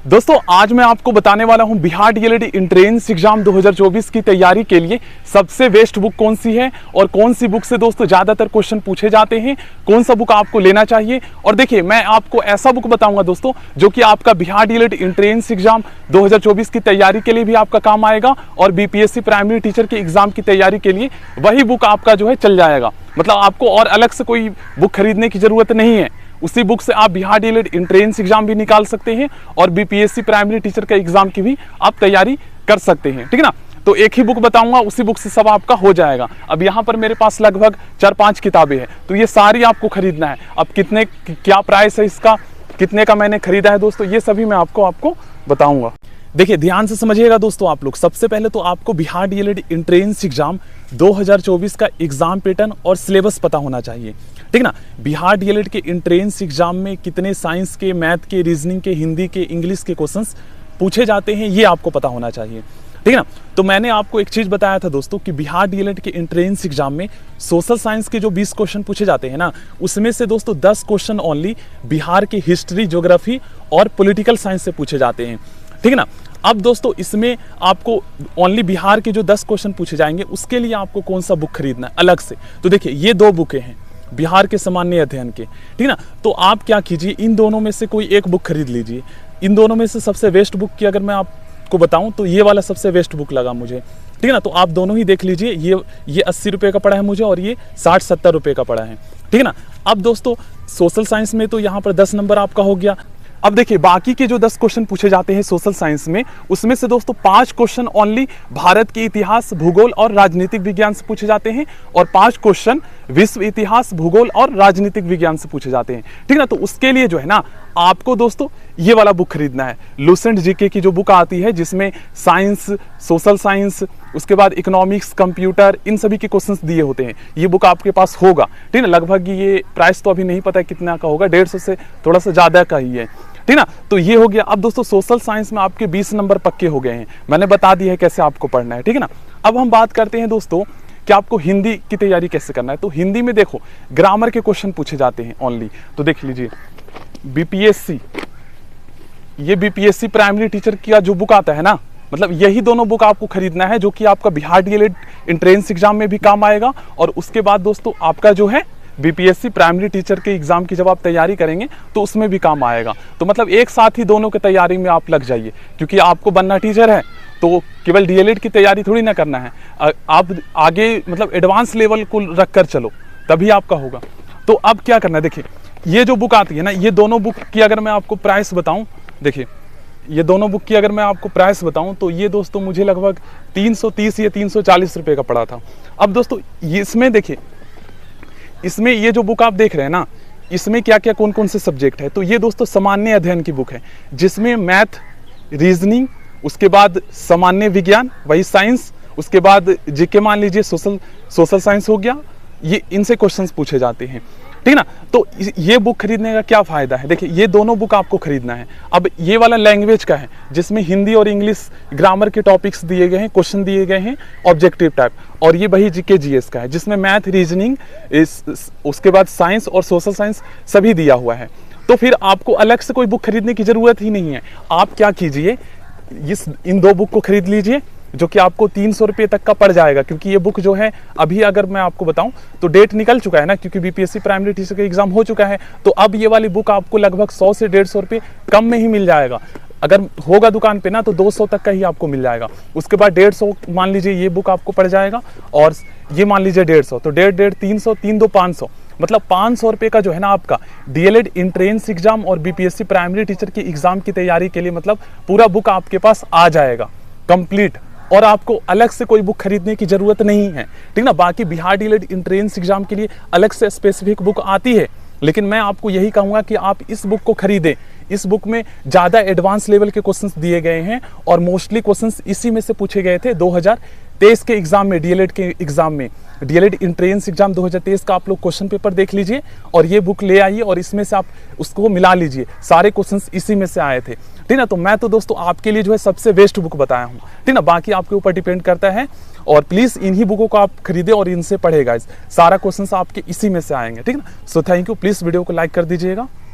दोस्तों आज मैं आपको बताने वाला हूं बिहार डीएलएड एंट्रेंस एग्जाम 2024 की तैयारी के लिए सबसे बेस्ट बुक कौन सी है और कौन सी बुक से दोस्तों ज्यादातर क्वेश्चन पूछे जाते हैं, कौन सा बुक आपको लेना चाहिए। और देखिए मैं आपको ऐसा बुक बताऊंगा दोस्तों जो कि आपका बिहार डीएलएड एंट्रेंस एग्जाम 2024 की तैयारी के लिए भी आपका काम आएगा और बीपीएससी प्राइमरी टीचर के एग्जाम की तैयारी के लिए वही बुक आपका जो है चल जाएगा। मतलब आपको और अलग से कोई बुक खरीदने की जरूरत नहीं है। उसी बुक से आप बिहार डीएलएड एंट्रेंस एग्जाम भी निकाल सकते हैं और बीपीएससी प्राइमरी टीचर का एग्जाम की भी आप तैयारी कर सकते हैं, ठीक है ना। तो एक ही बुक बताऊंगा, उसी बुक से सब आपका हो जाएगा। अब यहाँ पर मेरे पास लगभग 4-5 किताबें हैं, तो ये सारी आपको खरीदना है। अब कितने क्या प्राइस है इसका, कितने का मैंने खरीदा है दोस्तों, ये सभी मैं आपको बताऊंगा। देखिए ध्यान से समझिएगा दोस्तों आप लोग। सबसे पहले तो आपको बिहार डीएलएड एंट्रेंस एग्जाम 2024 का एग्जाम पैटर्न और सिलेबस पता होना चाहिए, ठीक ना। बिहार डीएलएड के एंट्रेंस एग्जाम में कितने साइंस के, मैथ के, रीजनिंग के, हिंदी के, इंग्लिश के क्वेश्चंस पूछे जाते हैं, ये आपको पता होना चाहिए, ठीक है ना। तो मैंने आपको एक चीज बताया था दोस्तों कि बिहार डीएलएड के एंट्रेंस एग्जाम में सोशल साइंस के जो 20 क्वेश्चन पूछे जाते हैं ना, उसमें से दोस्तों 10 क्वेश्चन ओनली बिहार की हिस्ट्री, ज्योग्राफी और पॉलिटिकल साइंस से पूछे जाते हैं, ठीक है ना। अब दोस्तों इसमें आपको ओनली बिहार के जो 10 क्वेश्चन पूछे जाएंगे उसके लिए आपको कौन सा बुक खरीदना है अलग से। तो देखिए ये 2 बुकें हैं बिहार के सामान्य अध्ययन के, ठीक ना। तो आप क्या कीजिए, इन दोनों में से कोई एक बुक खरीद लीजिए। इन दोनों में से सबसे बेस्ट बुक की अगर मैं आपको बताऊं तो ये वाला सबसे बेस्ट बुक लगा मुझे, ठीक है ना। तो आप दोनों ही देख लीजिए, ये 80 रुपये का पड़ा है मुझे और ये 60-70 रुपये का पड़ा है, ठीक है ना। अब दोस्तों सोशल साइंस में तो यहाँ पर 10 नंबर आपका हो गया। अब देखिए बाकी के जो 10 क्वेश्चन पूछे जाते हैं सोशल साइंस में, उसमें से दोस्तों 5 क्वेश्चन ओनली भारत के इतिहास, भूगोल और राजनीतिक विज्ञान से पूछे जाते हैं और 5 क्वेश्चन विश्व इतिहास, भूगोल और राजनीतिक विज्ञान से पूछे जाते हैं, ठीक ना। तो उसके लिए जो है ना आपको दोस्तों ये वाला बुक खरीदना है। लुसेंट जीके की जो बुक आती है जिसमें साइंस, सोशल साइंस, उसके बाद इकोनॉमिक्स, कंप्यूटर, इन सभी के क्वेश्चंस दिए होते हैं। ये बुक आपके पास होगा, ठीक है। लगभग ये प्राइस तो अभी नहीं पता है कितना का होगा, 150 से थोड़ा सा ज्यादा का ही है, ठीक ना। तो ये हो गया। अब दोस्तों सोशल साइंस में आपके 20 नंबर पक्के हो गए हैं, मैंने बता दिया है कैसे आपको पढ़ना है, ठीक है ना। अब हम बात करते हैं दोस्तों कि आपको हिंदी की तैयारी कैसे करना है। तो हिंदी में देखो ग्रामर के क्वेश्चन पूछे जाते हैं ओनली। तो देख लीजिए बीपीएससी, ये बीपीएससी प्राइमरी टीचर का जो बुक आता है ना, मतलब यही दोनों बुक आपको खरीदना है जो कि आपका बिहार डीएलएड एंट्रेंस एग्जाम में भी काम आएगा और उसके बाद दोस्तों आपका जो है बीपीएससी प्राइमरी टीचर के एग्जाम की जब आप तैयारी करेंगे तो उसमें भी काम आएगा। तो मतलब एक साथ ही दोनों की तैयारी में आप लग जाइए, क्योंकि आपको बनना टीचर है तो केवल डीएलएड की तैयारी थोड़ी ना करना है, आप आगे मतलब एडवांस लेवल को रख कर चलो तभी आपका होगा। तो अब क्या करना है, देखिए ये जो बुक आती है ना, ये दोनों बुक की अगर मैं आपको प्राइस बताऊं, देखिए ये दोनों बुक की अगर मैं आपको प्राइस बताऊं तो ये दोस्तों मुझे लगभग 330 या 340 रुपये का पड़ा था। अब दोस्तों इसमें देखिए, इसमें ये जो बुक आप देख रहे हैं ना, इसमें क्या क्या कौन कौन से सब्जेक्ट है। तो ये दोस्तों सामान्य अध्ययन की बुक है जिसमें मैथ, रीजनिंग, उसके बाद सामान्य विज्ञान वही साइंस, उसके बाद जीके मान लीजिए, सोशल साइंस हो गया, ये इनसे क्वेश्चंस पूछे जाते हैं, ठीक ना। तो ये बुक खरीदने का क्या फायदा है, देखिए ये दोनों बुक आपको खरीदना है। अब ये वाला लैंग्वेज का है जिसमें हिंदी और इंग्लिश ग्रामर के टॉपिक्स दिए गए हैं, क्वेश्चन दिए गए हैं ऑब्जेक्टिव टाइप, और ये वही जीके जीएस का है जिसमें मैथ, रीजनिंग, उसके बाद साइंस और सोशल साइंस सभी दिया हुआ है। तो फिर आपको अलग से कोई बुक खरीदने की जरूरत ही नहीं है। आप क्या कीजिए, इन 2 बुक को खरीद लीजिए जो कि आपको 300 रुपये तक का पड़ जाएगा, क्योंकि ये बुक जो है अभी अगर मैं आपको बताऊं तो डेट निकल चुका है ना, क्योंकि बीपीएससी प्राइमरी टीचर का एग्जाम हो चुका है। तो अब ये वाली बुक आपको लगभग 100 से 150 रुपये कम में ही मिल जाएगा। अगर होगा दुकान पे ना तो 200 तक का ही आपको मिल जाएगा। उसके बाद 150 मान लीजिए ये बुक आपको पड़ जाएगा और ये मान लीजिए 150, तो 1.5 300, 3 2 500, मतलब 500 रुपये का जो है ना आपका डीएलएड एंट्रेंस एग्जाम और बीपीएससी प्राइमरी टीचर के एग्जाम की तैयारी के लिए मतलब पूरा बुक आपके पास आ जाएगा कंप्लीट, और आपको अलग से कोई बुक खरीदने की जरूरत नहीं है, ठीक ना। बाकी बिहार डीएलएड एंट्रेंस एग्जाम के लिए अलग से स्पेसिफिक बुक आती है, लेकिन मैं आपको यही कहूंगा कि आप इस बुक को खरीदें। इस बुक में ज्यादा एडवांस लेवल के क्वेश्चंस दिए गए हैं और मोस्टली क्वेश्चंस इसी में से पूछे गए थे 2023 के एग्जाम में, डीएलएड के एग्जाम में। डीएलएड एंट्रेंस एग्जाम 2023 का आप लोग क्वेश्चन पेपर देख लीजिए और ये बुक ले आइए और इसमें से आप उसको मिला लीजिए, सारे क्वेश्चंस इसी में से आए थे, ठीक ना। तो मैं तो दोस्तों आपके लिए जो है सबसे बेस्ट बुक बताया हूँ, ठीक ना। बाकी आपके ऊपर डिपेंड करता है और प्लीज इन्हीं बुकों को आप खरीदे और इनसे पढ़ेगा, सारा क्वेश्चंस आपके इसी में से आएंगे, ठीक ना। So thank you, please video को लाइक कर दीजिएगा।